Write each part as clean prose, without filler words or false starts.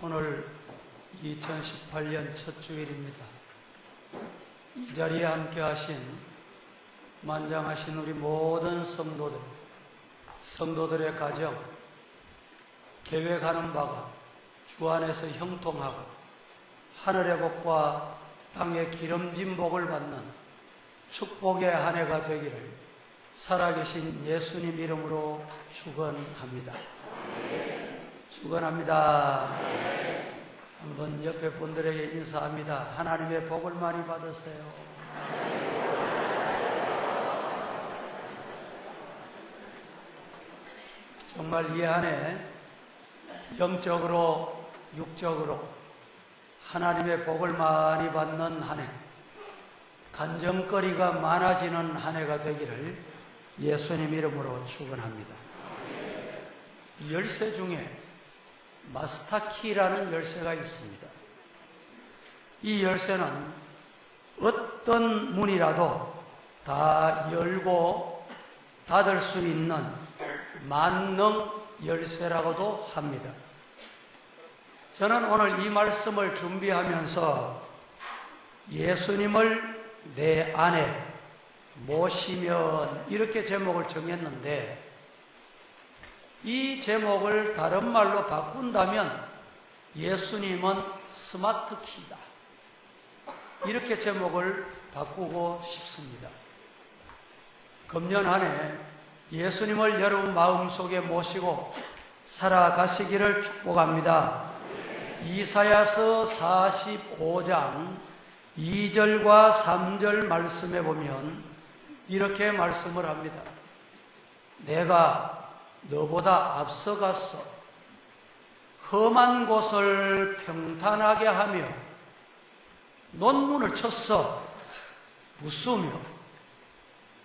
오늘 2018년 첫 주일입니다. 이 자리에 함께 하신 만장하신 우리 모든 성도들의 가정, 계획하는 바가 주 안에서 형통하고 하늘의 복과 땅의 기름진 복을 받는 축복의 한 해가 되기를 살아계신 예수님 이름으로 축원합니다. 축원합니다. 한번 옆에 분들에게 인사합니다. 하나님의 복을 많이 받으세요. 정말 이 한 해 영적으로 육적으로 하나님의 복을 많이 받는 한 해, 간증거리가 많아지는 한 해가 되기를 예수님 이름으로 축원합니다. 열쇠 중에 마스터키라는 열쇠가 있습니다. 이 열쇠는 어떤 문이라도 다 열고 닫을 수 있는 만능 열쇠라고도 합니다. 저는 오늘 이 말씀을 준비하면서 예수님을 내 안에 모시면 이렇게 제목을 정했는데, 이 제목을 다른 말로 바꾼다면 예수님은 스마트키다, 이렇게 제목을 바꾸고 싶습니다. 금년 한 해 예수님을 여러분 마음속에 모시고 살아가시기를 축복합니다. 이사야서 45장 2절과 3절 말씀에 보면 이렇게 말씀을 합니다. 내가 너보다 앞서가서 험한 곳을 평탄하게 하며 논문을 쳐서 부수며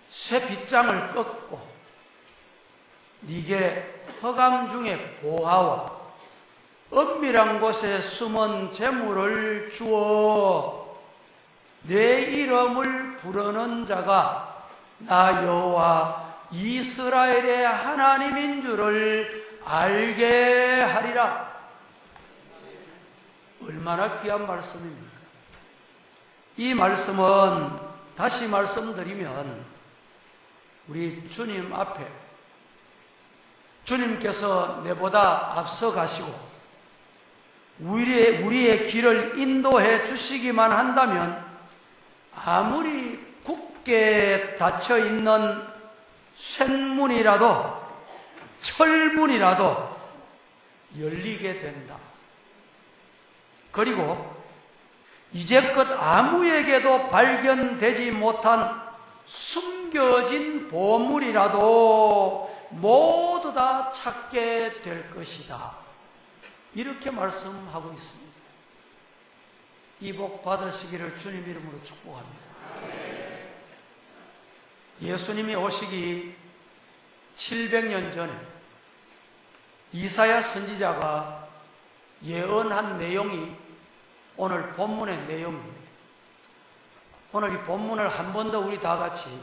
쇠 빗장을 꺾고 네게 허감 중에 보화와 은밀한 곳에 숨은 재물을 주어 내 이름을 부르는 자가 나 여호와 이스라엘의 하나님인 줄을 알게 하리라. 얼마나 귀한 말씀입니까? 이 말씀은 다시 말씀드리면 우리 주님 앞에 주님께서 내보다 앞서 가시고 우리의 길을 인도해 주시기만 한다면 아무리 굳게 닫혀있는 쇳문이라도 철문이라도 열리게 된다. 그리고 이제껏 아무에게도 발견되지 못한 숨겨진 보물이라도 모두 다 찾게 될 것이다. 이렇게 말씀하고 있습니다. 이 복 받으시기를 주님 이름으로 축복합니다. 예수님이 오시기 700년 전에 이사야 선지자가 예언한 내용이 오늘 본문의 내용입니다. 오늘 이 본문을 한 번 더 우리 다 같이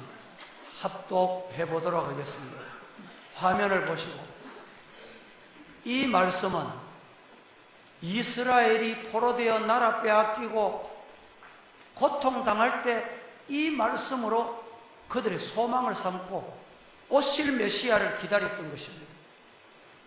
합독해 보도록 하겠습니다. 화면을 보시고, 이 말씀은 이스라엘이 포로되어 나라 빼앗기고 고통당할 때 이 말씀으로 그들의 소망을 삼고 오실 메시아를 기다렸던 것입니다.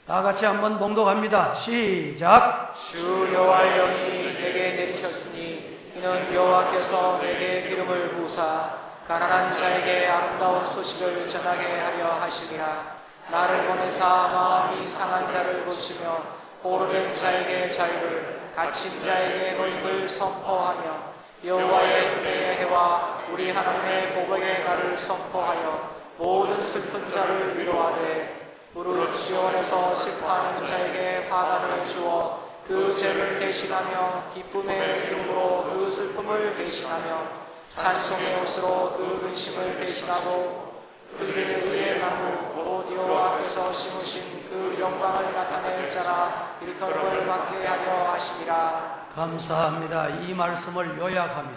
다 같이 한번 봉독합니다. 시작. 주 여호와의 영이 내게 내리셨으니 이는 여호와께서 내게 기름을 부으사 가난한 자에게 아름다운 소식을 전하게 하려 하시니라. 나를 보내사 마음이 상한 자를 고치며 포로된 자에게 자유를, 갇힌 자에게 노임을 선포하며 여호와의 은혜의 해와 우리 하나님의 복의 날을 선포하여 모든 슬픈 자를 위로하되 무릇 시온에서 슬퍼하는 자에게 화단을 주어 그 죄를 대신하며 기쁨의 기름으로 그 슬픔을 대신하며 찬송의 옷으로 그 근심을 대신하고 그들의 의의 나무 곧 여호와께서 심으신 그 영광을 나타낼 자라 일컬음을 받게 하려 하시니라. 감사합니다. 이 말씀을 요약하면,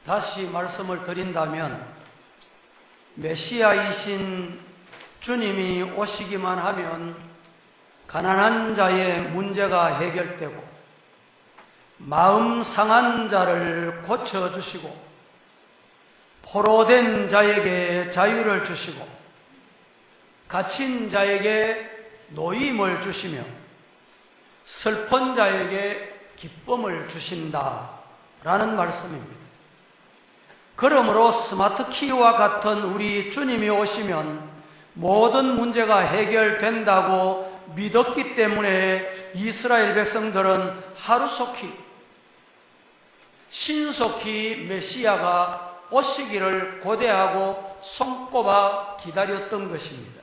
다시 말씀을 드린다면, 메시아이신 주님이 오시기만 하면 가난한 자의 문제가 해결되고 마음 상한 자를 고쳐주시고 포로된 자에게 자유를 주시고 갇힌 자에게 노임을 주시며 슬픈 자에게 기쁨을 주신다라는 말씀입니다. 그러므로 스마트키와 같은 우리 주님이 오시면 모든 문제가 해결된다고 믿었기 때문에 이스라엘 백성들은 하루속히 신속히 메시아가 오시기를 고대하고 손꼽아 기다렸던 것입니다.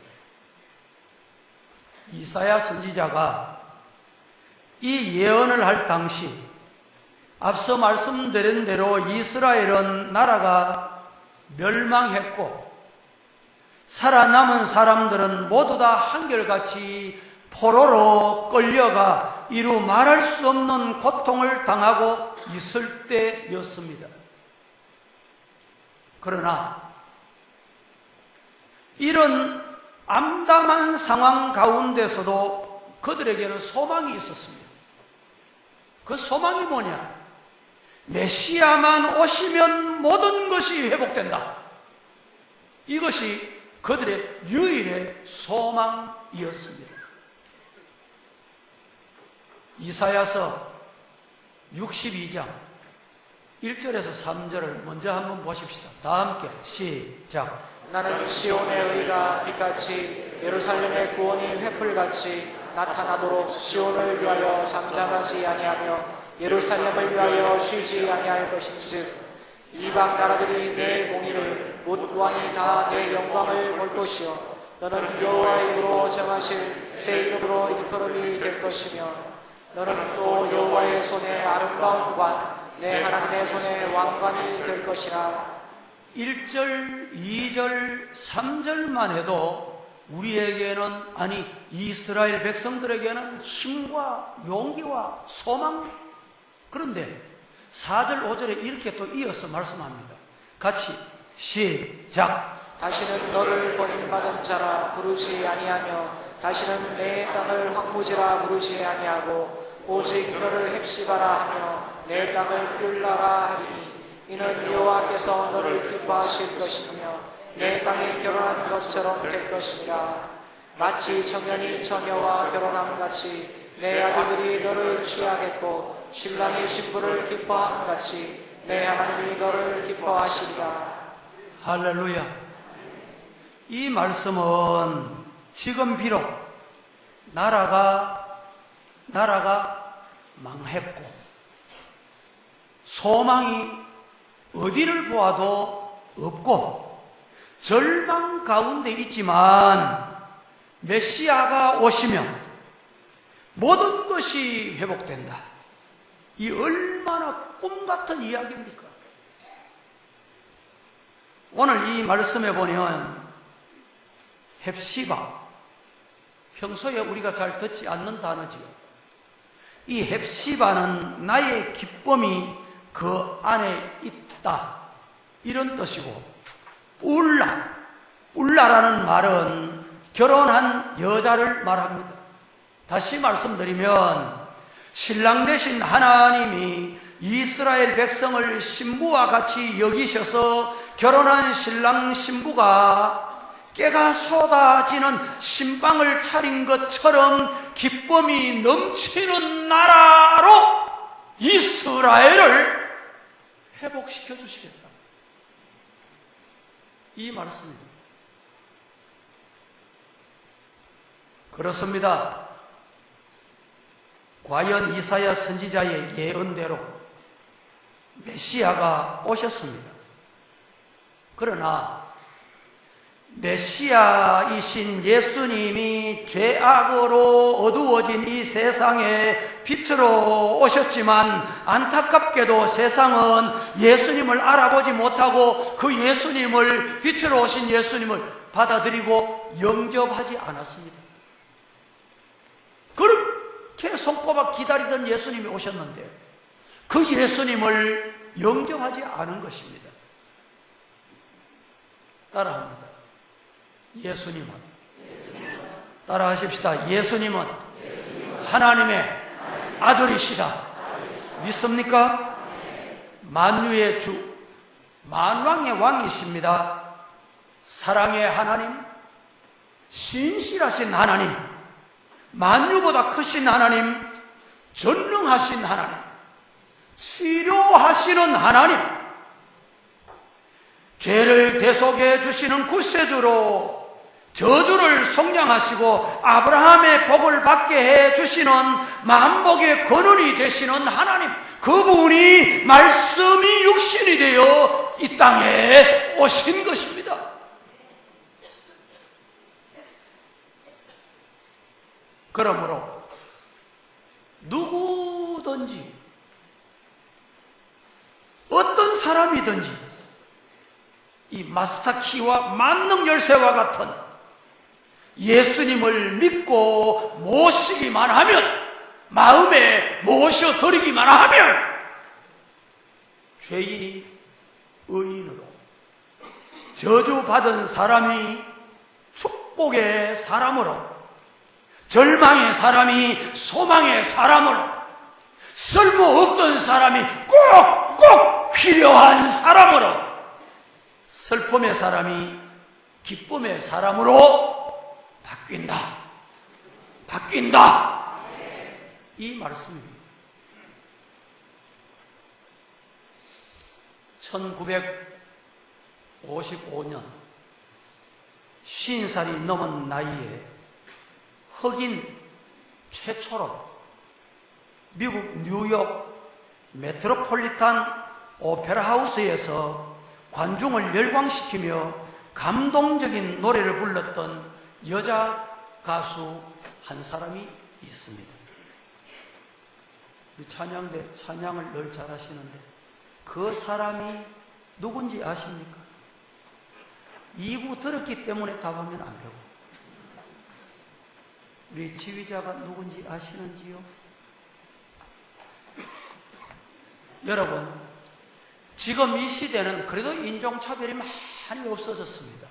이사야 선지자가 이 예언을 할 당시 앞서 말씀드린 대로 이스라엘은 나라가 멸망했고 살아남은 사람들은 모두 다 한결같이 포로로 끌려가 이루 말할 수 없는 고통을 당하고 있을 때였습니다. 그러나 이런 암담한 상황 가운데서도 그들에게는 소망이 있었습니다. 그 소망이 뭐냐? 메시아만 오시면 모든 것이 회복된다. 이것이 그들의 유일의 소망이었습니다. 이사야서 62장 1절에서 3절을 먼저 한번 보십시다. 다 함께 시작. 나는 시온의 의가 빛같이 예루살렘의 구원이 횃불같이 나타나도록 시온을 위하여 잠잠하지 아니하며 예루살렘을 위하여 쉬지 아니할 것인즉 이방 나라들이 내 공의를 못 왕이 다 내 영광을 볼 것이요 너는 여호와의 입으로 정하실 새 이름으로 일컬음이 될 것이며 너는 또 여호와의 손에 아름다운 관 내 하나님의 손에 왕관이 될 것이라. 1절, 2절, 3절만 해도 우리에게는, 아니 이스라엘 백성들에게는 힘과 용기와 소망. 그런데 4절, 5절에 이렇게 또 이어서 말씀합니다. 같이 시작. 다시는 너를 버림받은 자라 부르지 아니하며 다시는 내 땅을 황무지라 부르지 아니하고 오직 너를 헵시바라 하며 내 땅을 뷸라라 하리니 이는 여호와께서 너를 기뻐하실 것이며 내 땅에 결혼한 것처럼 될 것이니라. 마치 청년이 처녀와 결혼함 같이 내 아들들이 너를 취하겠고 신랑이 신부를 기뻐함 같이 내 하나님이 너를 기뻐하시리라. 할렐루야. 이 말씀은 지금 비록 나라가 망했고 소망이 어디를 보아도 없고 절망 가운데 있지만 메시아가 오시면 모든 것이 회복된다. 이 얼마나 꿈같은 이야기입니까? 오늘 이 말씀에 보면 헵시바, 평소에 우리가 잘 듣지 않는 단어지요. 이 헵시바는 나의 기쁨이 그 안에 있다, 이런 뜻이고, 울라라는 말은 결혼한 여자를 말합니다. 다시 말씀드리면 신랑 되신 하나님이 이스라엘 백성을 신부와 같이 여기셔서 결혼한 신랑 신부가 깨가 쏟아지는 신방을 차린 것처럼 기쁨이 넘치는 나라로 이스라엘을 회복시켜 주시겠다. 이 말씀입니다. 그렇습니다. 과연 이사야 선지자의 예언대로 메시아가 오셨습니다. 그러나 메시아이신 예수님이 죄악으로 어두워진 이 세상에 빛으로 오셨지만 안타깝게도 세상은 예수님을 알아보지 못하고 그 예수님을, 빛으로 오신 예수님을 받아들이고 영접하지 않았습니다. 그렇게 손꼽아 기다리던 예수님이 오셨는데 그 예수님을 영접하지 않은 것입니다. 따라합니다. 예수님은, 따라하십시다. 예수님은 하나님의 아들이시다. 믿습니까? 만유의 주, 만왕의 왕이십니다. 사랑의 하나님, 신실하신 하나님, 만유보다 크신 하나님, 전능하신 하나님, 치료하시는 하나님, 죄를 대속해 주시는 구세주로 저주를 속량하시고 아브라함의 복을 받게 해 주시는 만복의 근원이 되시는 하나님, 그분이 말씀이 육신이 되어 이 땅에 오신 것입니다. 그러므로 누구든지 어떤 사람이든지 이 마스터키와 만능 열쇠와 같은 예수님을 믿고 모시기만 하면, 마음에 모셔드리기만 하면 죄인이 의인으로, 저주받은 사람이 축복의 사람으로, 절망의 사람이 소망의 사람으로, 쓸모없던 사람이 꼭꼭 필요한 사람으로, 슬픔의 사람이 기쁨의 사람으로 바뀐다. 이 말씀입니다. 1955년 50살이 넘은 나이에 흑인 최초로 미국 뉴욕 메트로폴리탄 오페라 하우스에서 관중을 열광시키며 감동적인 노래를 불렀던 여자 가수 한 사람이 있습니다. 우리 찬양대 찬양을 늘 잘하시는데 그 사람이 누군지 아십니까? 2부 들었기 때문에 답하면 안 되고, 우리 지휘자가 누군지 아시는지요? 여러분, 지금 이 시대는 그래도 인종차별이 많이 없어졌습니다.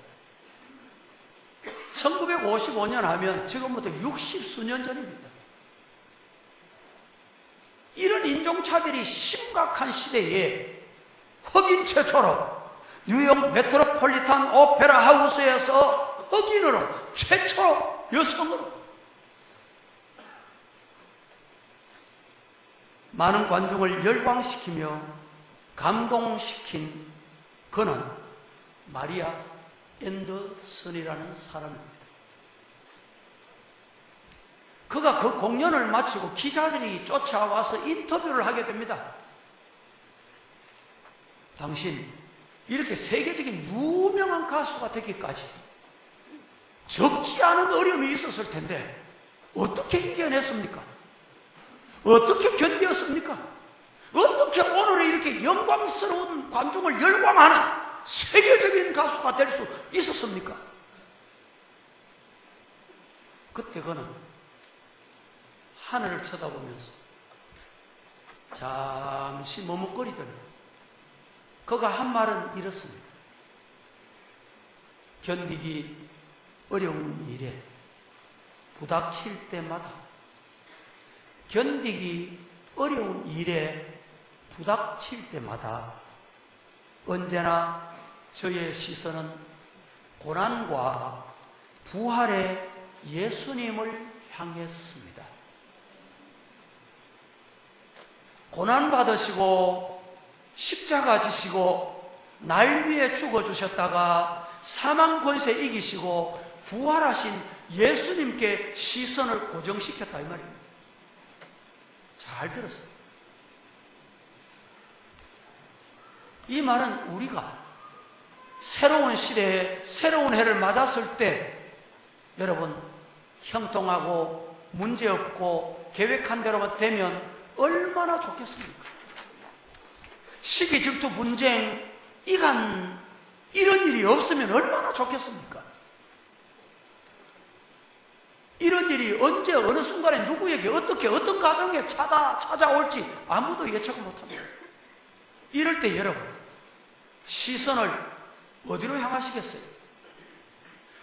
1955년 하면 지금부터 60수년 전입니다. 이런 인종차별이 심각한 시대에 흑인 최초로 뉴욕 메트로폴리탄 오페라 하우스에서 흑인으로 최초로 여성으로 많은 관중을 열광시키며 감동시킨 그는 마리아 앤더슨이라는 사람입니다. 그가 그 공연을 마치고 기자들이 쫓아와서 인터뷰를 하게 됩니다. 당신 이렇게 세계적인 유명한 가수가 되기까지 적지 않은 어려움이 있었을 텐데 어떻게 이겨냈습니까? 어떻게 견뎠습니까? 어떻게 오늘의 이렇게 영광스러운 관중을 열광하는 세계적인 가수가 될 수 있었습니까? 그때 그는 하늘을 쳐다보면서 잠시 머뭇거리더니 그가 한 말은 이렇습니다. 견디기 어려운 일에 부닥칠 때마다, 견디기 어려운 일에 부닥칠 때마다 언제나 저의 시선은 고난과 부활의 예수님을 향했습니다. 고난받으시고 십자가 지시고 날 위해 죽어주셨다가 사망 권세 이기시고 부활하신 예수님께 시선을 고정시켰다 이 말입니다. 잘 들었어요. 이 말은 우리가 새로운 시대에 새로운 해를 맞았을 때 여러분 형통하고 문제없고 계획한 대로만 되면 얼마나 좋겠습니까? 시기, 질투, 분쟁, 이간 이런 일이 없으면 얼마나 좋겠습니까? 이런 일이 언제 어느 순간에 누구에게 어떻게 어떤 가정에 찾아올지 아무도 예측을 못합니다. 이럴 때 여러분 시선을 어디로 향하시겠어요?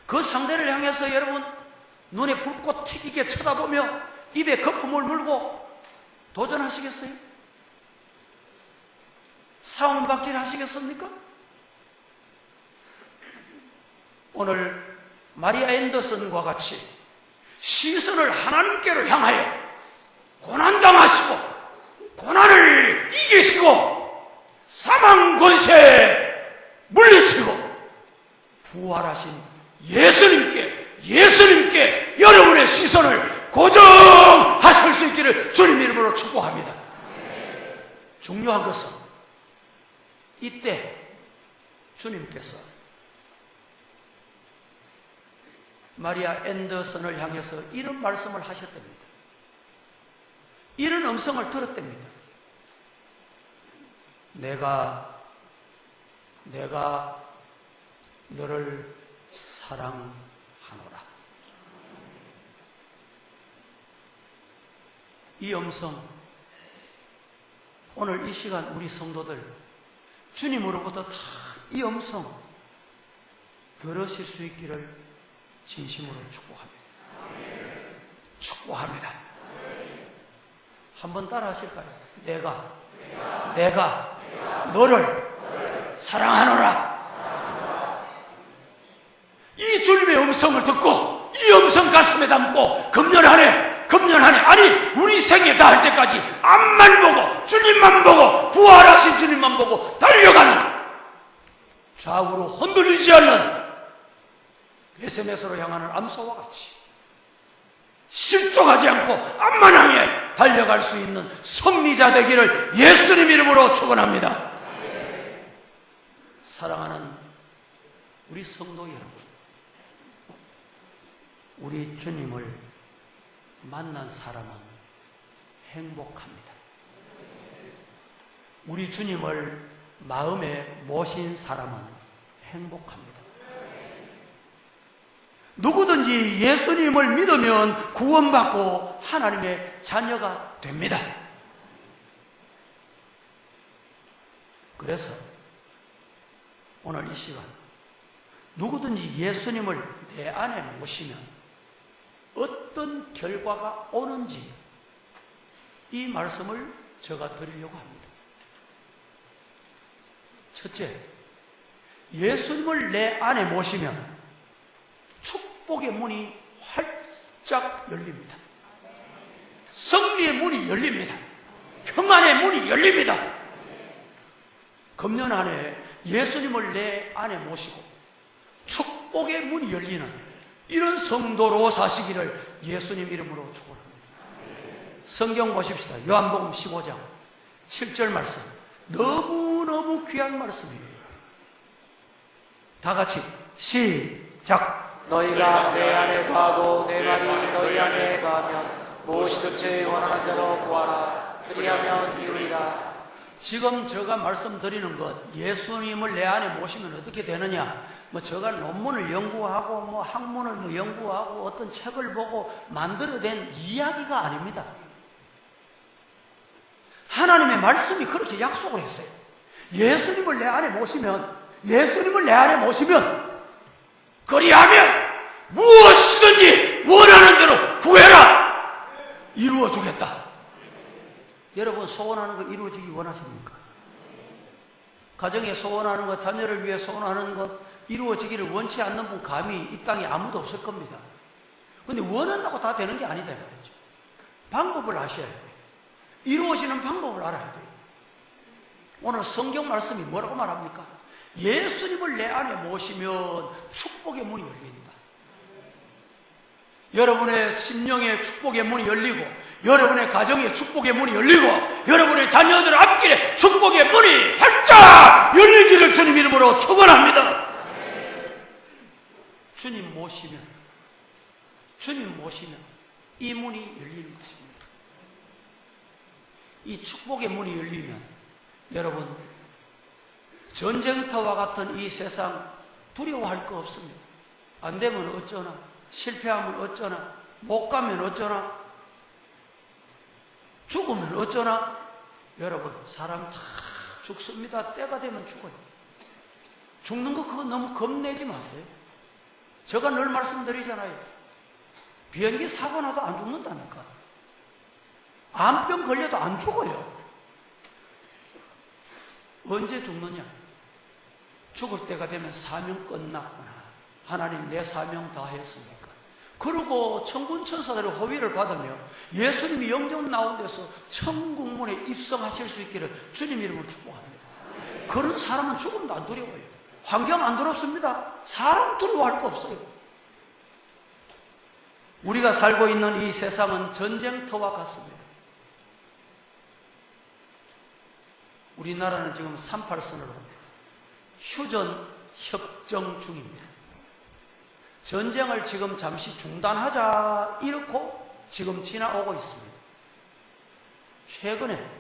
그 상대를 향해서 여러분 눈에 불꽃 튀기게 쳐다보며 입에 거품을 물고 도전하시겠어요? 사원박질 하시겠습니까? 오늘 마리아 앤더슨과 같이 시선을 하나님께로 향하여 고난당하시고 고난을 이기시고 사망 권세 물리치고 부활하신 예수님께 여러분의 시선을 고정하실 수 있기를 주님 이름으로 축복합니다. 중요한 것은 이때 주님께서 마리아 앤더슨을 향해서 이런 말씀을 하셨답니다. 이런 음성을 들었답니다. 내가 너를 사랑하노라. 이 음성, 오늘 이 시간 우리 성도들 주님으로부터 다 이 음성 들으실 수 있기를 진심으로 축복합니다. 축복합니다. 한번 따라 하실까요? 내가 너를 사랑하노라. 이 주님의 음성을 듣고 이 음성 가슴에 담고 금년 한 해 아니 우리 생에 다 할 때까지 앞만 보고 주님만 보고 부활하신 주님만 보고 달려가는 좌우로 흔들리지 않는 SMS로 향하는 암소와 같이 실족하지 않고 앞만 향해 달려갈 수 있는 승리자 되기를 예수님 이름으로 축원합니다. 사랑하는 우리 성도 여러분, 우리 주님을 만난 사람은 행복합니다. 우리 주님을 마음에 모신 사람은 행복합니다. 누구든지 예수님을 믿으면 구원받고 하나님의 자녀가 됩니다. 그래서 오늘 이 시간 누구든지 예수님을 내 안에 모시면 어떤 결과가 오는지 이 말씀을 제가 드리려고 합니다. 첫째, 예수님을 내 안에 모시면 축복의 문이 활짝 열립니다. 승리의 문이 열립니다. 평안의 문이 열립니다. 금년 한 해 예수님을 내 안에 모시고 축복의 문이 열리는 이런 성도로 사시기를 예수님 이름으로 축원합니다. 성경 보십시다. 요한복음 15장 7절 말씀, 너무너무 귀한 말씀이에요. 다 같이 시작. 너희가 내 안에 거하고 내 말이 너희 안에 거하면 무엇이든지 원하는 대로 구하라. 그리하면 이루리라. 지금 제가 말씀드리는 것, 예수님을 내 안에 모시면 어떻게 되느냐? 제가 논문을 연구하고 학문을 연구하고 어떤 책을 보고 만들어낸 이야기가 아닙니다. 하나님의 말씀이 그렇게 약속을 했어요. 예수님을 내 안에 모시면 그리하면 무엇이든지 원하는 대로 구해라. 이루어주겠다. 여러분 소원하는 거 이루어지기 원하십니까? 가정에 소원하는 것, 자녀를 위해 소원하는 것 이루어지기를 원치 않는 분 감히 이 땅에 아무도 없을 겁니다. 그런데 원한다고 다 되는 게 아니다 말이죠. 방법을 아셔야 돼요. 이루어지는 방법을 알아야 돼요. 오늘 성경 말씀이 뭐라고 말합니까? 예수님을 내 안에 모시면 축복의 문이 열린다. 여러분의 심령의 축복의 문이 열리고, 여러분의 가정의 축복의 문이 열리고, 여러분의 자녀들 앞길에 축복의 문이 활짝 열리기를 주님 이름으로 축원합니다. 주님 모시면 이 문이 열리는 것입니다. 이 축복의 문이 열리면 여러분 전쟁터와 같은 이 세상 두려워할 거 없습니다. 안 되면 어쩌나, 실패하면 어쩌나, 못 가면 어쩌나, 죽으면 어쩌나. 여러분 사람 다 죽습니다. 때가 되면 죽어요. 죽는 거 그거 너무 겁내지 마세요. 제가 늘 말씀드리잖아요. 비행기 사고 나도 안 죽는다니까. 암병 걸려도 안 죽어요. 언제 죽느냐? 죽을 때가 되면 사명 끝났구나. 하나님 내 사명 다 했습니까? 그러고 천군 천사들의 호위를 받으며 예수님이 영접 나온 데서 천국문에 입성하실 수 있기를 주님 이름으로 축복합니다. 그런 사람은 죽음도 안 두려워요. 환경 안 두렵습니다. 사람 두려워할 거 없어요. 우리가 살고 있는 이 세상은 전쟁터와 같습니다. 우리나라는 지금 38선으로 휴전 협정 중입니다. 전쟁을 지금 잠시 중단하자 이렇고 지금 지나오고 있습니다. 최근에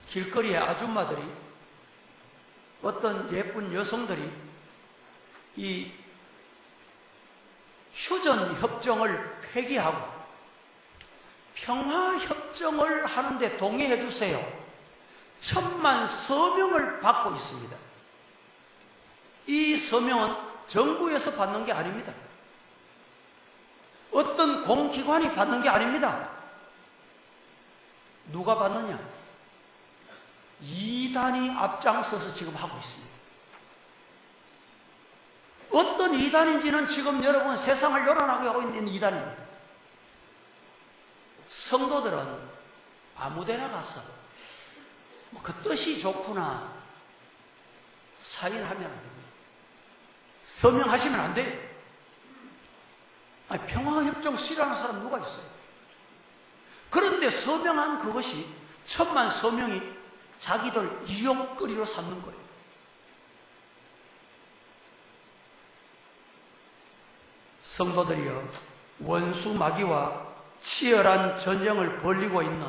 길거리에 아줌마들이 어떤 예쁜 여성들이 이 휴전 협정을 폐기하고 평화 협정을 하는데 동의해 주세요. 1000만 서명을 받고 있습니다. 이 서명은 정부에서 받는 게 아닙니다. 어떤 공기관이 받는 게 아닙니다. 누가 받느냐? 이단이 앞장서서 지금 하고 있습니다. 어떤 이단인지는 지금 여러분 세상을 요란하게 하고 있는 이단입니다. 성도들은 아무데나 가서 그 뜻이 좋구나 사인하면 안 됩니다. 서명하시면 안 돼요. 아니, 평화협정 수리하는 사람 누가 있어요? 그런데 서명한 그것이 1000만 서명이 자기들 이용거리로 삼는 거예요. 성도들이여, 원수 마귀와 치열한 전쟁을 벌이고 있는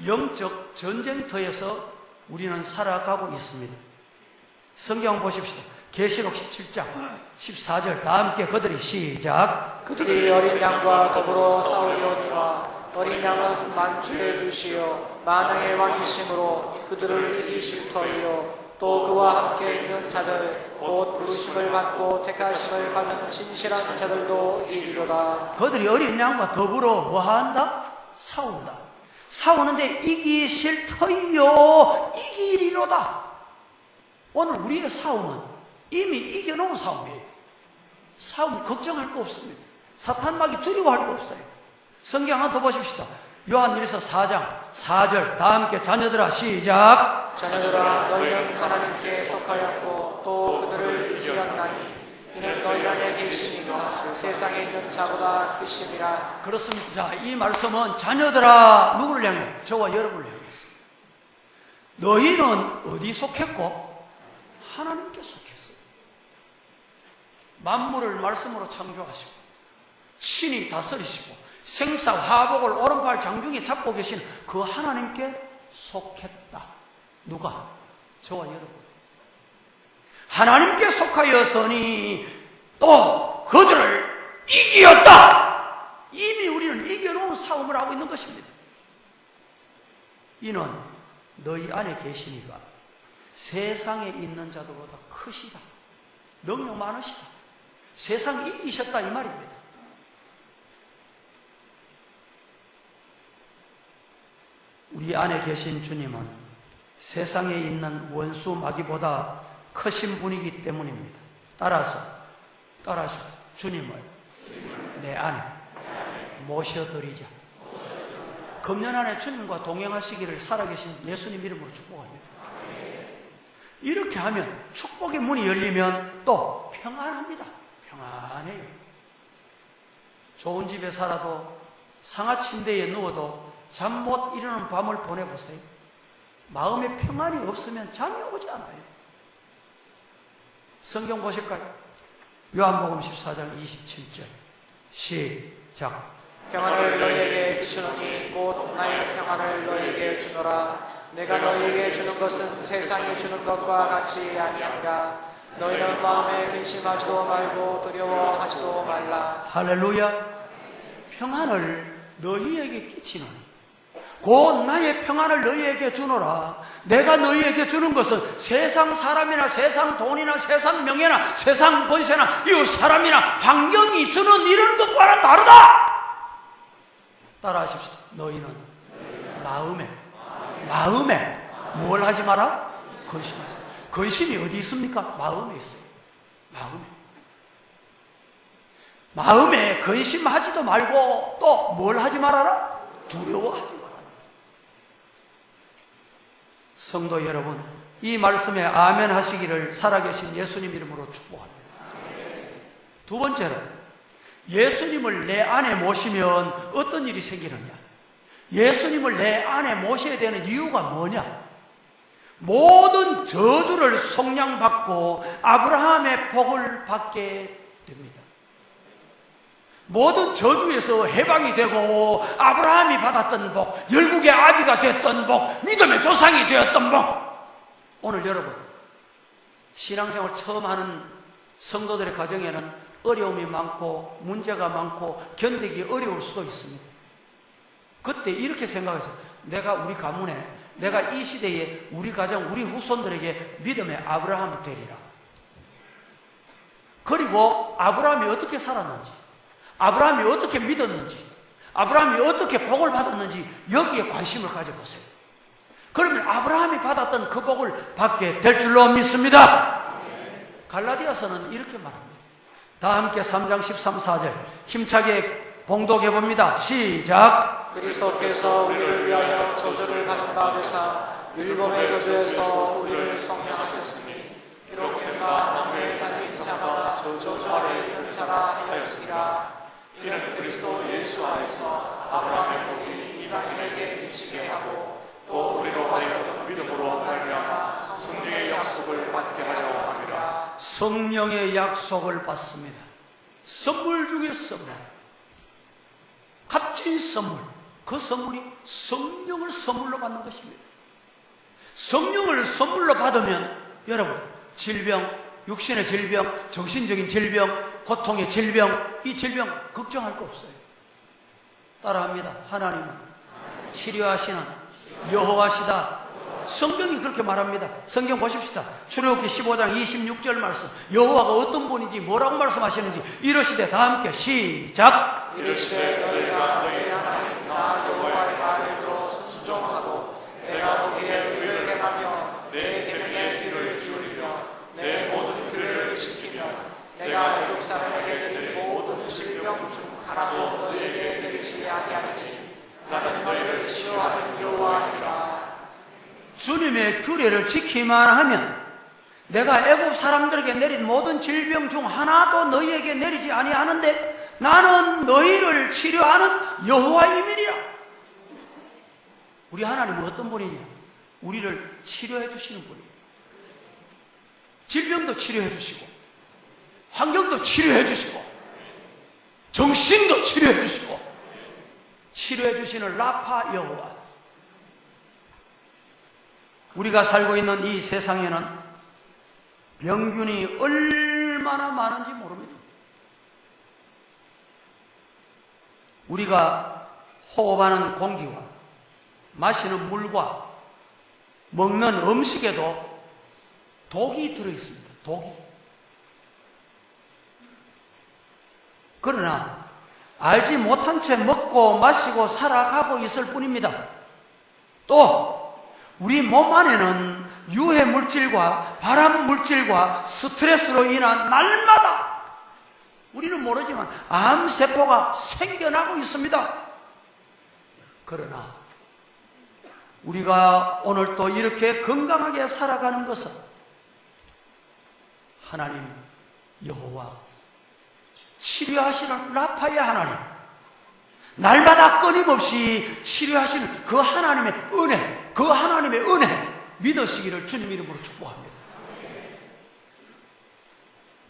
영적 전쟁터에서 우리는 살아가고 있습니다. 성경 보십시다. 계시록 17장 14절 다 함께 그들이 시작. 그들이 어린 양과 더불어 싸우려니와 어린 양은 만주의 주시요 만왕의 왕이심으로 그들을 이기실 터이요 또 그와 함께 있는 자들 곧 부르심을 받고 택하심을 받는 진실한 자들도 이리로다. 그들이 어린 양과 더불어 뭐한다? 싸운다. 싸우는데 이기실 터이요 이기리로다. 오늘 우리의 싸움은 이미 이겨놓은 싸움이에요. 싸움 걱정할 거 없습니다. 사탄막이 두려워할 거 없어요. 성경 하나 더 보십시다. 요한일서 4장 4절 다 함께 자녀들아 시작. 자녀들아 너희는 하나님께 속하였고 또 그들을 이겼나니 이는 너희 안에 계시니가 세상에 있는 자보다 크심이라. 그렇습니다. 자, 이 말씀은 자녀들아 누구를 향해? 저와 여러분을 향했어요. 너희는 어디 속했고? 하나님께 속했어요. 만물을 말씀으로 창조하시고 신이 다스리시고 생사 화복을 오른팔 장중에 잡고 계신 그 하나님께 속했다. 누가? 저와 여러분. 하나님께 속하였으니 또 그들을 이겼다. 이미 우리는 이겨놓은 싸움을 하고 있는 것입니다. 이는 너희 안에 계시니가 세상에 있는 자들보다 크시다. 능력 많으시다. 세상 이기셨다 이 말입니다. 우리 안에 계신 주님은 세상에 있는 원수 마귀보다 크신 분이기 때문입니다. 따라서 주님을 내 안에 모셔드리자. 금년 안에 주님과 동행하시기를 살아계신 예수님 이름으로 축복합니다. 이렇게 하면 축복의 문이 열리면 또 평안합니다. 평안해요. 좋은 집에 살아도 상하 침대에 누워도 잠 못 이루는 밤을 보내보세요. 마음에 평안이 없으면 잠이 오지 않아요. 성경 보실까요? 요한복음 14장 27절 시작. 평안을 너희에게 주노니 곧 나의 평안을 너희에게 주노라. 내가 너희에게 주는 것은 세상이 주는 것과 같이 아니하니라. 너희는 마음에 근심하지도 말고 두려워하지도 말라. 할렐루야. 평안을 너희에게 끼치노니 곧 나의 평안을 너희에게 주노라. 내가 너희에게 주는 것은 세상 사람이나 세상 돈이나 세상 명예나 세상 권세나 이웃 사람이나 환경이 주는 이런 것과는 다르다. 따라하십시오. 너희는 마음에 뭘 하지 마라? 근심하지 마라. 근심이 어디 있습니까? 마음에 있어요. 마음에 근심하지도 말고 또 뭘 하지 말아라? 두려워하지 말아라. 성도 여러분, 이 말씀에 아멘 하시기를 살아계신 예수님 이름으로 축복합니다. 두 번째로, 예수님을 내 안에 모시면 어떤 일이 생기느냐? 예수님을 내 안에 모셔야 되는 이유가 뭐냐? 모든 저주를 속량받고 아브라함의 복을 받게 됩니다. 모든 저주에서 해방이 되고 아브라함이 받았던 복, 열국의 아비가 됐던 복, 믿음의 조상이 되었던 복. 오늘 여러분, 신앙생활 처음 하는 성도들의 가정에는 어려움이 많고 문제가 많고 견디기 어려울 수도 있습니다. 그때 이렇게 생각했어요. 내가 우리 가문에, 내가 이 시대에 우리 가정, 우리 후손들에게 믿음의 아브라함이 되리라. 그리고 아브라함이 어떻게 살았는지, 아브라함이 어떻게 믿었는지, 아브라함이 어떻게 복을 받았는지 여기에 관심을 가져보세요. 그러면 아브라함이 받았던 그 복을 받게 될 줄로 믿습니다. 갈라디아서는 이렇게 말합니다. 다 함께 3장 13, 14절 힘차게 봉독해 봅니다. 시작. 그리스도께서 우리를 위하여 저주를 받은 바 되사 율법의 저주에서 우리를 성량하셨으니 기록된 바 나무에 달린 자마다 저주 아래 있는 자라 하였으니라. 이는 그리스도 예수 안에서 아브라함의 복이 이방인에게 미치게 하고 또 우리로 하여금 믿음으로 말미암아 성령의 약속을 받게 하려 함이라. 성령의 약속을 받습니다. 선물 중에 선물, 값진 선물. 그 선물이 성령을 선물로 받는 것입니다. 성령을 선물로 받으면 여러분, 질병, 육신의 질병, 정신적인 질병, 고통의 질병, 이 질병 걱정할 거 없어요. 따라합니다. 하나님은 치료하시는 여호와시다. 성경이 그렇게 말합니다. 성경 보십시다. 출애굽기 15장 26절 말씀. 여호와가 어떤 분인지 뭐라고 말씀하시는지 이러시되 다 함께 시작. 이르시되 너희가 너희 하나님 나 여호와의 말을 들어 순종하고 내가 거기에 의를 행하며 내 계명에 귀를 기울이며 내 모든 규례를 지키면 내가 애굽 사람에게 내린 모든 질병 중 하나도 너희에게 내리지 아니하리니 나는 너희를 치료하는 여호와이니라. 주님의 규례를 지키기만 하면 내가 애굽 사람들에게 내린 모든 질병 중 하나도 너희에게 내리지 아니하는데 나는 너희를 치료하는 여호와임이니라. 우리 하나님은 어떤 분이냐? 우리를 치료해 주시는 분이에요. 질병도 치료해 주시고 환경도 치료해 주시고 정신도 치료해 주시고 치료해 주시는 라파 여호와. 우리가 살고 있는 이 세상에는 병균이 얼마나 많은지 모릅니다. 우리가 호흡하는 공기와 마시는 물과 먹는 음식에도 독이 들어있습니다. 독이. 그러나 알지 못한 채 먹고 마시고 살아가고 있을 뿐입니다. 또 우리 몸 안에는 유해 물질과 발암 물질과 스트레스로 인한 날마다 우리는 모르지만 암세포가 생겨나고 있습니다. 그러나 우리가 오늘 또 이렇게 건강하게 살아가는 것은 하나님 여호와 치료하시는 라파의 하나님, 날마다 끊임없이 치료하시는 그 하나님의 은혜, 그 하나님의 은혜 믿으시기를 주님 이름으로 축복합니다.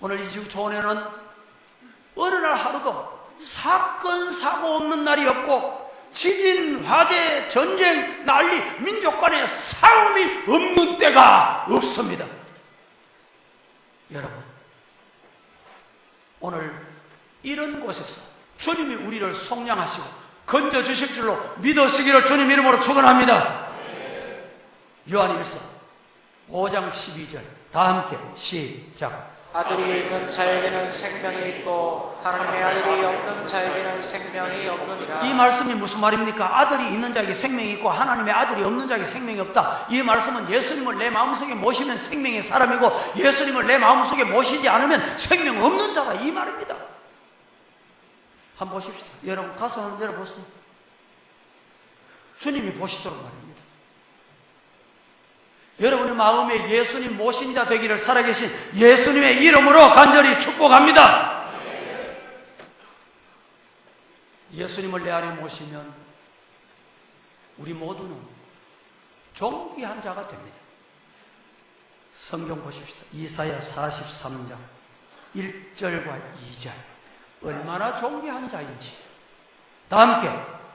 오늘 이 지금 조원에는 어느 날 하루도 사건 사고 없는 날이 없고 지진, 화재, 전쟁, 난리, 민족 간의 싸움이 없는 때가 없습니다. 여러분, 오늘 이런 곳에서 주님이 우리를 속량하시고 건져주실 줄로 믿으시기를 주님 이름으로 축원합니다. 요한일서 5장 12절 다 함께 시작. 아들이 있는 자에게는 생명이 있고 하나님의 아들이 없는 자에게는 생명이 없느니라. 이 말씀이 무슨 말입니까? 아들이 있는 자에게 생명이 있고 하나님의 아들이 없는 자에게 생명이 없다. 이 말씀은 예수님을 내 마음속에 모시면 생명의 사람이고 예수님을 내 마음속에 모시지 않으면 생명 없는 자다, 이 말입니다. 한번 보십시다. 여러분 가슴을 내려보세요. 주님이 보시도록 말입니다. 여러분의 마음에 예수님 모신 자 되기를 살아계신 예수님의 이름으로 간절히 축복합니다. 예수님을 내 안에 모시면 우리 모두는 존귀한 자가 됩니다. 성경 보십시다. 이사야 43장 1절과 2절. 얼마나 존귀한 자인지. 다 함께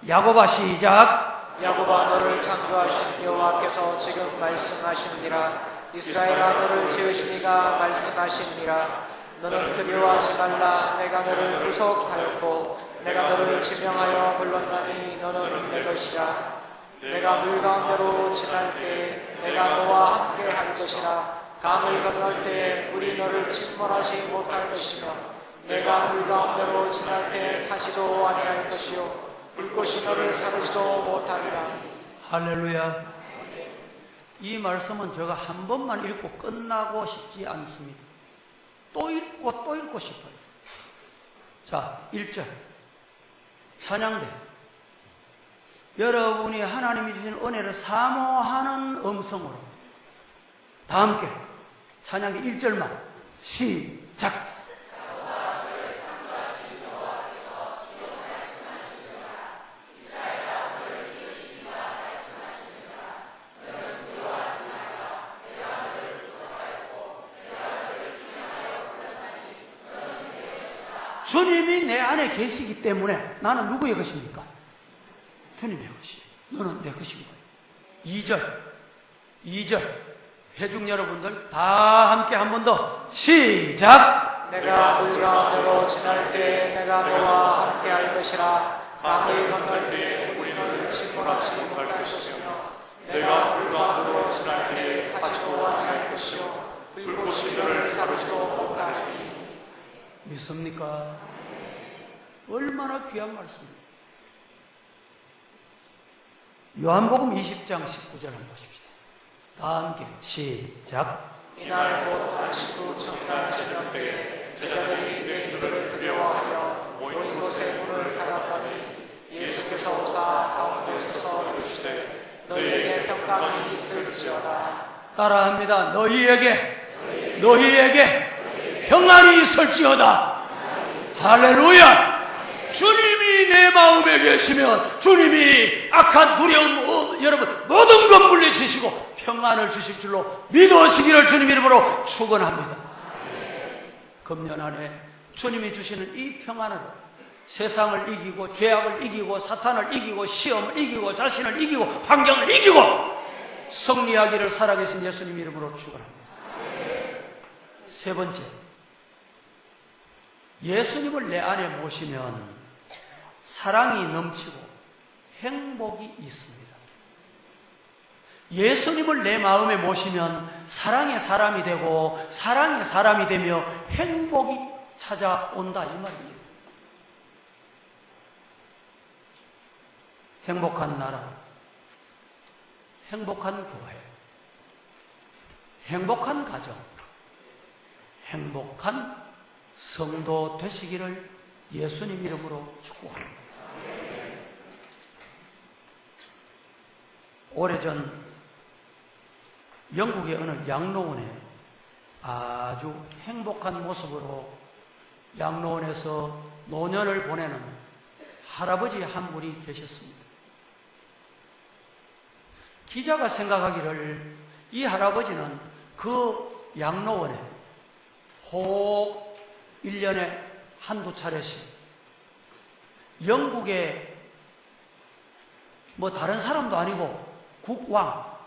야고보 시작. 야고보아, 너를 창조하신 여호와께서 지금 말씀하시느니라. 이스라엘아, 너를 지으시니가 말씀하시느니라. 너는 두려워하지 말라. 내가 너를 구속하였고 내가 너를 지명하여 불렀나니 너는 내 것이라. 내가 물 가운데로 지날 때 내가 너와 함께 할 것이라. 강을 건널 때 물이 너를 침몰하지 못할 것이며 내가 물 가운데로 지날 때 타지도 아니할 것이요 불꽃이 너를 사르지도 못하리라. 할렐루야. 이 말씀은 제가 한 번만 읽고 끝나고 싶지 않습니다. 또 읽고 또 읽고 싶어요. 자, 1절 찬양대. 여러분이 하나님이 주신 은혜를 사모하는 음성으로 다 함께 찬양대 1절만 시작. 주님이 내 안에 계시기 때문에 나는 누구의 것입니까? 주님의 것이. 너는 내 것인 거예요. 2절 회중 여러분들 다 함께 한 번 더 시작. 내가 물 가운데로 지날 때 내가 너와 함께 할 것이라. 강을 건널 때 물이 너를 침몰하지 못할 것이며 내가 물 가운데로 지날 때 타지도 아니할 것이요 불꽃이 너를 사르지도 못하리니. 믿습니까? 얼마나 귀한 말씀입니다. 요한복음 20장 19절 한번 보십시다. 다 함께 시작. 이날 곧 안식구 첫날 저녁 때에 제자들이 내 이름을 두려워하여 모인 곳에 문을 닫았더니 예수께서 오사 가운데 서서 이르시되 너희에게 평강이 있을지어다. 따라합니다. 너희에게 평안이 있을지어다. 할렐루야. 주님이 내 마음에 계시면 주님이 악한 두려움, 여러분 모든 것 물리치시고 평안을 주실 줄로 믿으시기를 주님 이름으로 축원합니다. 금년 안에 주님이 주시는 이 평안으로 세상을 이기고 죄악을 이기고 사탄을 이기고 시험을 이기고 자신을 이기고 환경을 이기고 승리하기를 살아계신 예수님 이름으로 축원합니다. 세 번째, 예수님을 내 안에 모시면 사랑이 넘치고 행복이 있습니다. 예수님을 내 마음에 모시면 사랑의 사람이 되고 사랑의 사람이 되며 행복이 찾아온다, 이 말입니다. 행복한 나라, 행복한 교회, 행복한 가정, 행복한 성도 되시기를 예수님 이름으로 축복합니다. 오래전 영국의 어느 양로원에 아주 행복한 모습으로 양로원에서 노년을 보내는 할아버지 한 분이 계셨습니다. 기자가 생각하기를 이 할아버지는 그 양로원에 혹 1년에 한두 차례씩 영국의 뭐 다른 사람도 아니고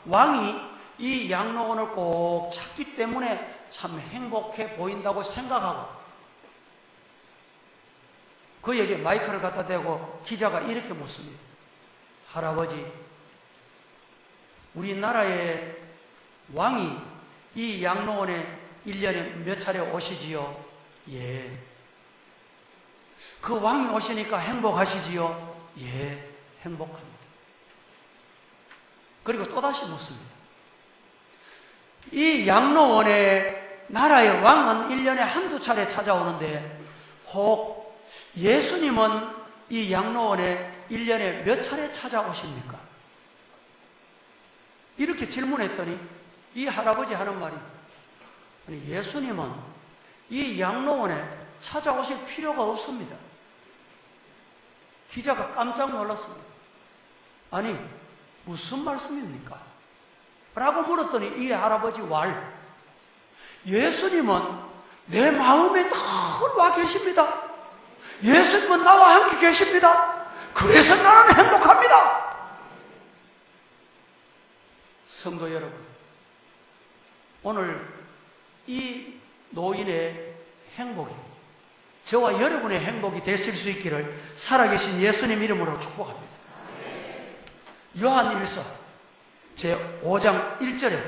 왕이 이 양로원을 꼭 찾기 때문에 참 행복해 보인다고 생각하고 그에게 마이크를 갖다 대고 기자가 이렇게 묻습니다. 할아버지, 우리나라의 왕이 이 양로원에 1년에 몇 차례 오시지요? 예. 그 왕이 오시니까 행복하시지요? 예, 행복합니다. 그리고 또다시 묻습니다. 이 양로원에 나라의 왕은 1년에 한두 차례 찾아오는데 혹 예수님은 이 양로원에 1년에 몇 차례 찾아오십니까? 이렇게 질문했더니 이 할아버지 하는 말이, 아니, 예수님은 이 양로원에 찾아오실 필요가 없습니다. 기자가 깜짝 놀랐습니다. 아니, 무슨 말씀입니까? 라고 물었더니 이 할아버지 왈, 예수님은 내 마음에 늘 와 계십니다. 예수님은 나와 함께 계십니다. 그래서 나는 행복합니다. 성도 여러분, 오늘 이 노인의 행복이 저와 여러분의 행복이 되실 수 있기를 살아계신 예수님 이름으로 축복합니다. 요한일서 제5장 1절에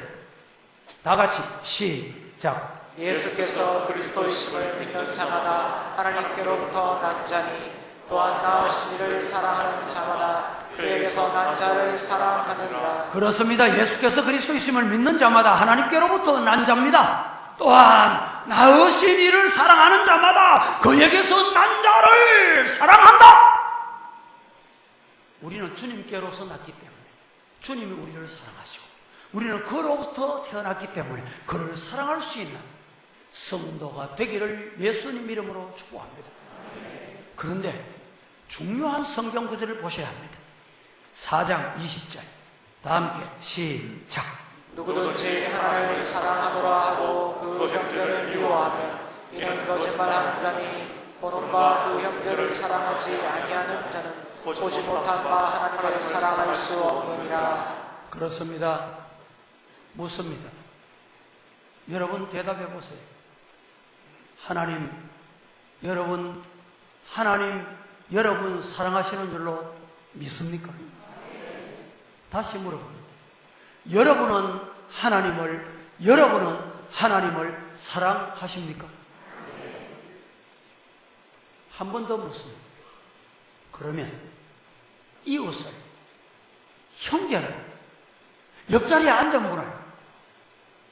다 같이 시작. 예수께서 그리스도이심을 믿는 자마다 하나님께로부터 난 자니 또한 나으신 이를 사랑하는 자마다 그에게서 난 자를 사랑하느니라. 그렇습니다. 예수께서 그리스도이심을 믿는 자마다 하나님께로부터 난 자입니다. 또한 나으신 이를 사랑하는 자마다 그에게서 난 자를 사랑한다. 우리는 주님께로서 났기 때문에 주님이 우리를 사랑하시고 우리는 그로부터 태어났기 때문에 그를 사랑할 수 있는 성도가 되기를 예수님 이름으로 축복합니다. 그런데 중요한 성경 구절을 보셔야 합니다. 4장 20절 다 함께 시작. 누구든지 하나님을 사랑하노라 하고 그 형제를 미워하면 이는 거짓말하는 자니 보는 바 그 형제를 사랑하지 아니하는 자는 보지 못한 바 하나님을 사랑할 수 없느니라. 그렇습니다. 묻습니다. 여러분 대답해 보세요. 여러분 사랑하시는 줄로 믿습니까? 다시 물어봅니다. 여러분은 하나님을 사랑하십니까? 한 번 더 묻습니다. 그러면 이웃을, 형제를, 옆자리에 앉은 분을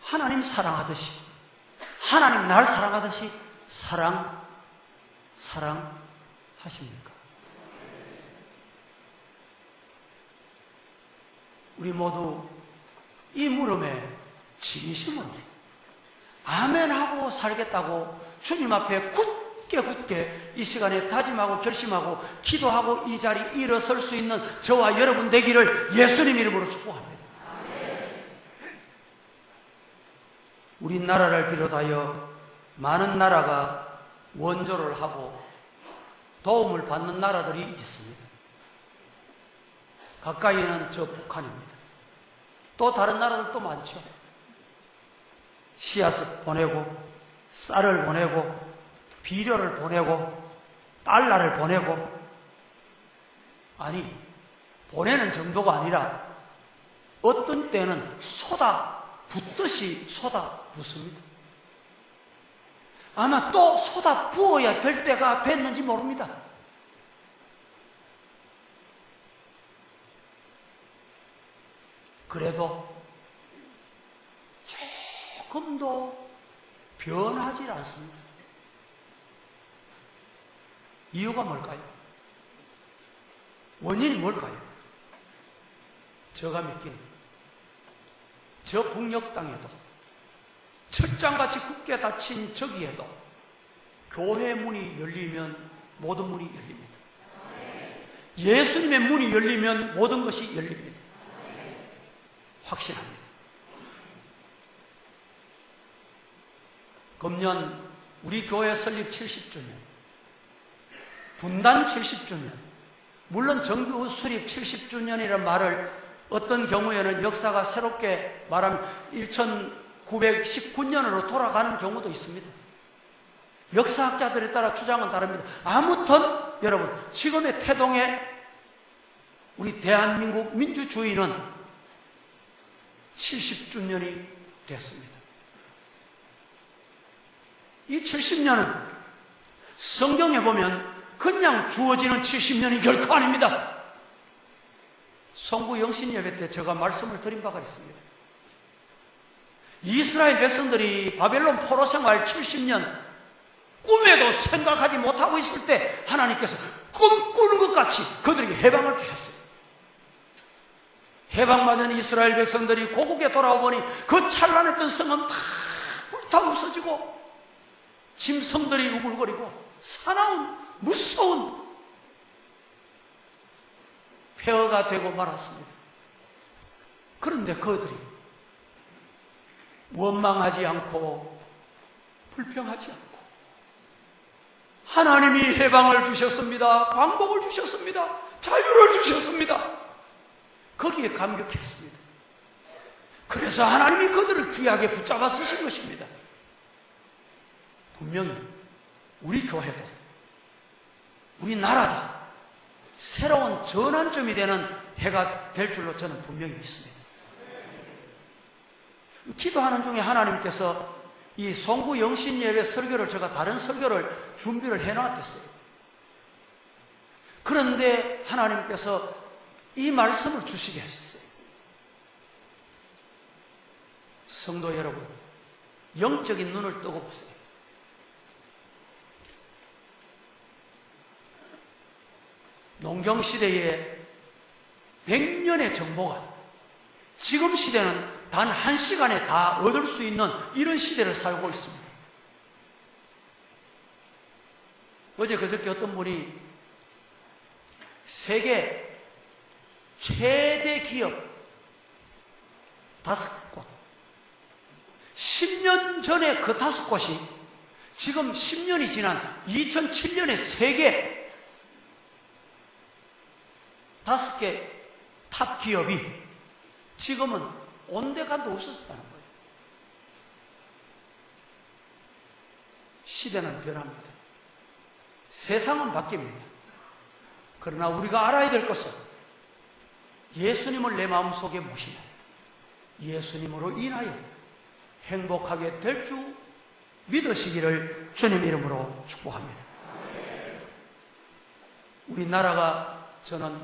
하나님 사랑하듯이, 하나님 날 사랑하듯이 사랑하십니까? 우리 모두 이 물음에 진심으로 아멘하고 살겠다고 주님 앞에 굳게 이 시간에 다짐하고 결심하고 기도하고 이 자리에 일어설 수 있는 저와 여러분 되기를 예수님 이름으로 축복합니다. 우리나라를 비롯하여 많은 나라가 원조를 하고 도움을 받는 나라들이 있습니다. 가까이에는 저 북한입니다. 또 다른 나라들도 많죠. 씨앗을 보내고 쌀을 보내고 비료를 보내고 달러를 보내고, 아니 보내는 정도가 아니라 어떤 때는 쏟아붓듯이 쏟아붓습니다. 아마 또 쏟아부어야 될 때가 됐는지 모릅니다. 그래도 조금도 변하지 않습니다. 이유가 뭘까요? 원인이 뭘까요? 제가 믿기는 저 북녘 땅에도 철장같이 굳게 닫힌 저기에도 교회 문이 열리면 모든 문이 열립니다. 예수님의 문이 열리면 모든 것이 열립니다. 확신합니다. 금년 우리 교회 설립 70주년, 분단 70주년, 물론 정부 수립 70주년이라는 말을 어떤 경우에는 역사가 새롭게 말하면 1919년으로 돌아가는 경우도 있습니다. 역사학자들에 따라 주장은 다릅니다. 아무튼 여러분, 지금의 태동의 우리 대한민국 민주주의는 70주년이 됐습니다. 이 70년은 성경에 보면 그냥 주어지는 70년이 결코 아닙니다. 성부 영신 예배 때 제가 말씀을 드린 바가 있습니다. 이스라엘 백성들이 바벨론 포로 생활 70년 꿈에도 생각하지 못하고 있을 때 하나님께서 꿈꾸는 것 같이 그들에게 해방을 주셨어요. 해방맞은 이스라엘 백성들이 고국에 돌아와 보니 그 찬란했던 성은 다 불타 없어지고 짐승들이 우글거리고 사나운 무서운 폐허가 되고 말았습니다. 그런데 그들이 원망하지 않고 불평하지 않고 하나님이 해방을 주셨습니다. 광복을 주셨습니다. 자유를 주셨습니다. 거기에 감격했습니다. 그래서 하나님이 그들을 귀하게 붙잡아 쓰신 것입니다. 분명히 우리 교회도 우리 나라도 새로운 전환점이 되는 해가 될 줄로 저는 분명히 믿습니다. 기도하는 중에 하나님께서 이 송구 영신 예배 설교를 제가 다른 설교를 준비를 해놨댔어요. 그런데 하나님께서 이 말씀을 주시게 하셨어요. 성도 여러분, 영적인 눈을 뜨고 보세요. 농경시대에 100년의 정보가 지금 시대는 단 1시간에 다 얻을 수 있는 이런 시대를 살고 있습니다. 어제 그저께 어떤 분이 세계 최대 기업 5곳, 10년 전에 그 5곳이 지금 10년이 지난 2007년에 세계 5개 탑 기업이 지금은 온데간도 없었다는 거예요. 시대는 변합니다. 세상은 바뀝니다. 그러나 우리가 알아야 될 것은 예수님을 내 마음속에 모시며 예수님으로 인하여 행복하게 될 줄 믿으시기를 주님 이름으로 축복합니다. 우리나라가 저는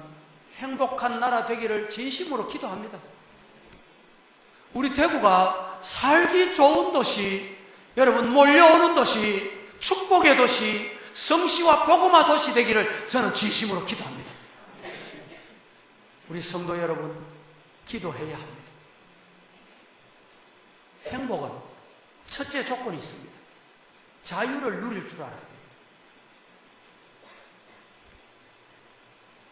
행복한 나라 되기를 진심으로 기도합니다. 우리 대구가 살기 좋은 도시, 여러분 몰려오는 도시, 축복의 도시, 성시와 복음화 도시 되기를 저는 진심으로 기도합니다. 우리 성도 여러분 기도해야 합니다. 행복은 첫째 조건이 있습니다. 자유를 누릴 줄 알아야 돼요.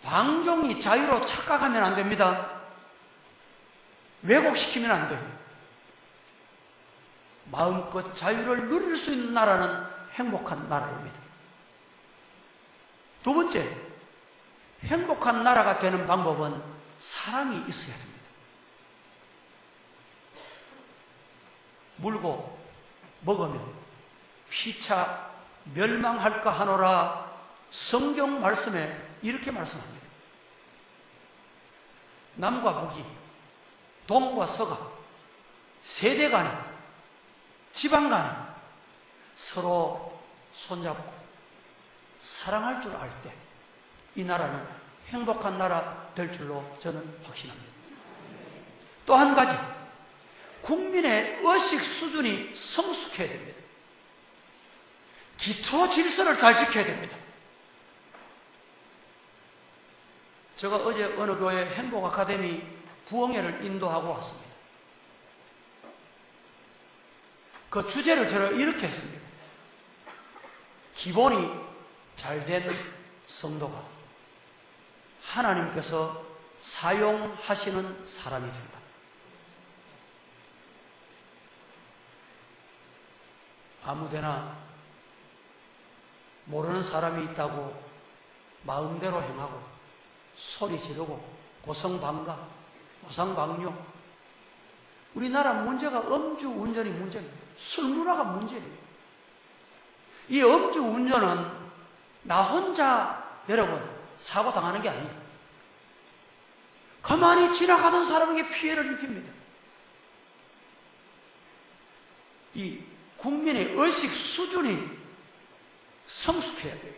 방종이 자유로 착각하면 안 됩니다. 왜곡시키면 안 돼요. 마음껏 자유를 누릴 수 있는 나라는 행복한 나라입니다. 두 번째, 행복한 나라가 되는 방법은 사랑이 있어야 됩니다. 물고 먹으면 피차 멸망할까 하노라 성경 말씀에 이렇게 말씀합니다. 남과 북이, 동과 서가, 세대 간에, 지방 간에 서로 손잡고 사랑할 줄 알 때 이 나라는 행복한 나라 될 줄로 저는 확신합니다. 또 한 가지, 국민의 의식 수준이 성숙해야 됩니다. 기초 질서를 잘 지켜야 됩니다. 제가 어제 어느 교회 행복 아카데미 부흥회를 인도하고 왔습니다. 그 주제를 제가 이렇게 했습니다. 기본이 잘된 성도가 하나님께서 사용하시는 사람이 된다. 아무데나 모르는 사람이 있다고 마음대로 행하고 소리 지르고 고성방가, 고상방뇨. 우리나라 문제가 음주운전이 문제입니다. 술문화가 문제입니다. 이 음주운전은 나 혼자 여러분 사고 당하는 게 아니에요. 가만히 지나가던 사람에게 피해를 입힙니다. 이 국민의 의식 수준이 성숙해야 돼요.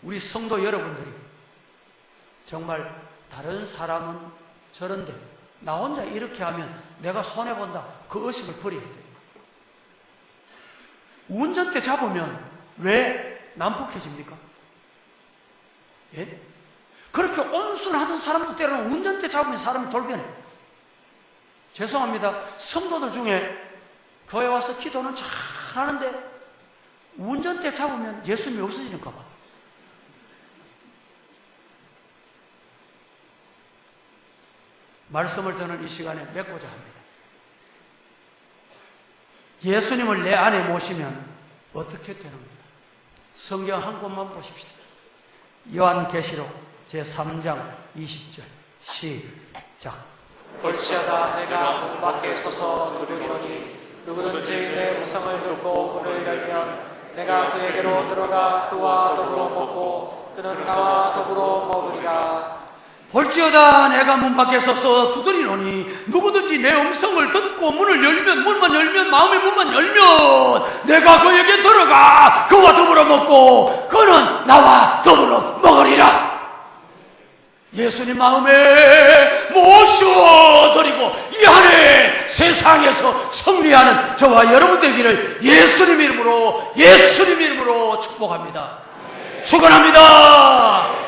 우리 성도 여러분들이 정말 다른 사람은 저런데 나 혼자 이렇게 하면 내가 손해본다. 그 의식을 버려야 돼요. 운전대 잡으면 왜 난폭해집니까? 예? 그렇게 온순하던 사람도 때로는 운전대 잡으면 사람이 돌변해. 죄송합니다. 성도들 중에 교회 와서 기도는 잘 하는데 운전대 잡으면 예수님이 없어지는가 봐. 말씀을 저는 이 시간에 맺고자 합니다. 예수님을 내 안에 모시면 어떻게 되는가? 성경 한 곳만 보십시다. 요한계시록 제3장 20절 시작. 볼지어다 내가 문 밖에 서서 두드리노니 누구든지 내 음성을 듣고 문을 열면 내가 그에게로 들어가 그와 더불어 먹고 그는 나와 더불어 먹으리라. 볼지어다 내가 문 밖에 서서 두드리노니 누구든지 내 음성을 듣고 문을 열면 문만 열면 마음의 문만 열면 내가 그에게 들어가 그와 더불어 먹고 그는 나와 더불어 먹으리라. 예수님 마음에 모셔드리고 이 안에 세상에서 승리하는 저와 여러분 되기를 예수님 이름으로 축복합니다. 축원합니다.